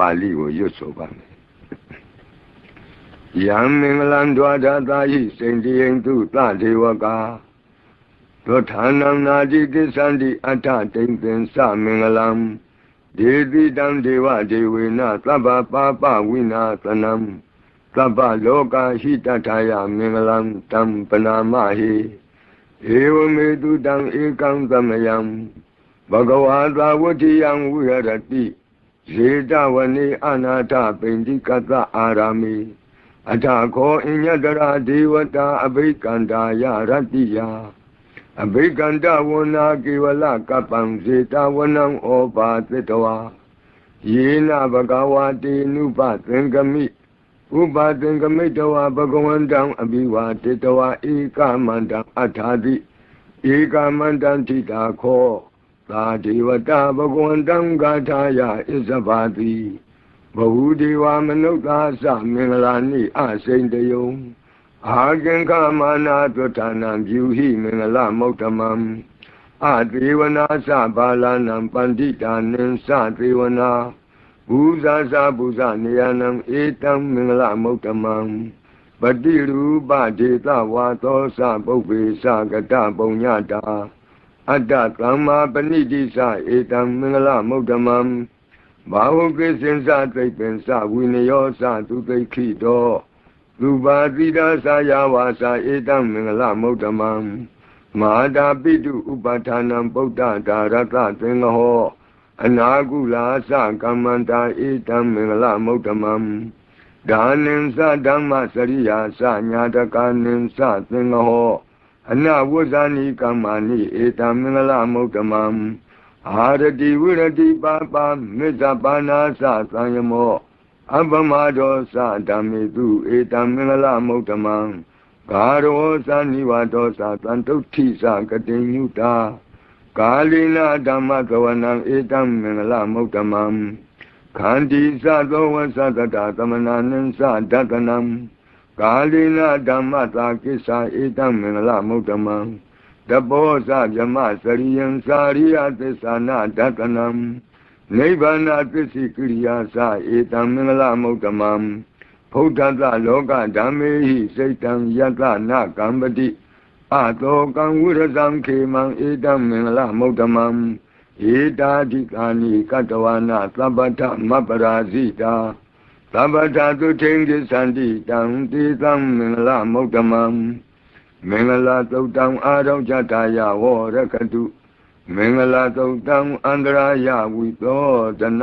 ပါဠိကိုရွတ်ဆိုပါမယ်ယံမင်္ဂလံဒွါဒသာဟိစိန္တိယံသူသဒေဝကာသောဌာနံနာတိကိသန္တိအထတိံသင်္စမင်္ဂလံဒေတိတံဒေဝဒေဝေနသဗ္ဗပါပဝိနာသနံသဗ္ဗလောကဟိတထာယမင်္ဂလံတံပနာမဟိဧဝမေတုတံဧကံသမယံဘဂဝါသာဝတ္ထိယံဝိဟရတိဇေတဝနေအနာထပိန္တိကတအာရာမိအထခောအညတရာဒေဝတာအဘိကန္တာယရတ္တိယအဘိကန္တဝနာကေဝလကပ္ပံဇေတဝနံဩပါသတ္တဝါယေနဘဂဝါတေနုပသင်္ကမိဥပသင်္ကမိတဝါဘဂဝန္တံအဘိဝါတေတဝါဧကမန္တံအထာတိဧကမန္တံထိတာခောသာဒေဝတာဘဂဝန္တံဂါထာယဣဇဘာတိဘဟုဒေဝမနုဿာသမင်္ဂလာနိအစိန္တယုံအာကင်္ခမာနာသုဌာနံပြုဟိမင်္ဂလမௌတမံအသေဝနာသဘာလနံပန္တိတာနိသသေဝနာဘူဇာသဘူဇနေယနံဧတံမင်္ဂလမௌတမံပတိရူပဒေသဝါသောသပုပ္ပေသကတပုညတာအတ္တသမ္မာပဏိတိသဧတံမင်္ဂလမௌတမံဘာဟုကိသင်္စသိပ္ပင်္စဝိနယောသသူသိခိတောလူပါတိဒါသာယဝါစာဧတံမင်္ဂလမௌတမံမဟာတာပိတုဥပဌာနံပုဒ္ဒဒါရတသင်္ဃဟောအနာကုလာသကမ္မန္တာဧတံမင်္ဂလမௌတမံဒါနိသဓမ္မစရိယာသညာတကာနိသသင်္ဃဟောအနဝဇ္ဇာနိကမ္မာနိဧတံမင်္ဂလမௌတမံအာရတိဝိရတိပါပါမေဇ္ဇပါဏာသသံယမောအပမဒောသဓမ္မေတုဧတံမင်္ဂလမௌတမံဂါရောသနိဝါဒောသသံတုဋ္ဌိသကတိညုတာကာလိနာဓမ္မကဝနံဧတံမင်္ဂလမௌတမံခန္တီသသောဝသတတသမနာနိသဒတနံကာလိနာဓမ္မသာကိစ္ဆာဧတံမင်္ဂလမௌတမံတဘောဇဗြမစရိယံစာရိယသစ္စာနာဒတနံနိဗ္ဗာနသစ္စိကိရိယာသဧတံမင်္ဂလမௌတမံဘုဒ္ဓတလောကဓမ္မေဟိစိတ်တံယတနာကမ္ပတိအတောကံဝိရဇံခေမံဧတံမင်္ဂလမௌတမံဧတာဓိကာနိကတဝနာသဗ္ဗထမပရာဇိတာသဗ္ဗထသုထိန်ကိသန္တိတံတေသံမင်္ဂလမௌတမံမင်္ဂလာသုတ်တံအာရောဇတာယဝရကတုမင်္ဂလာသုတ်တံအန္တရာယဝိသောတန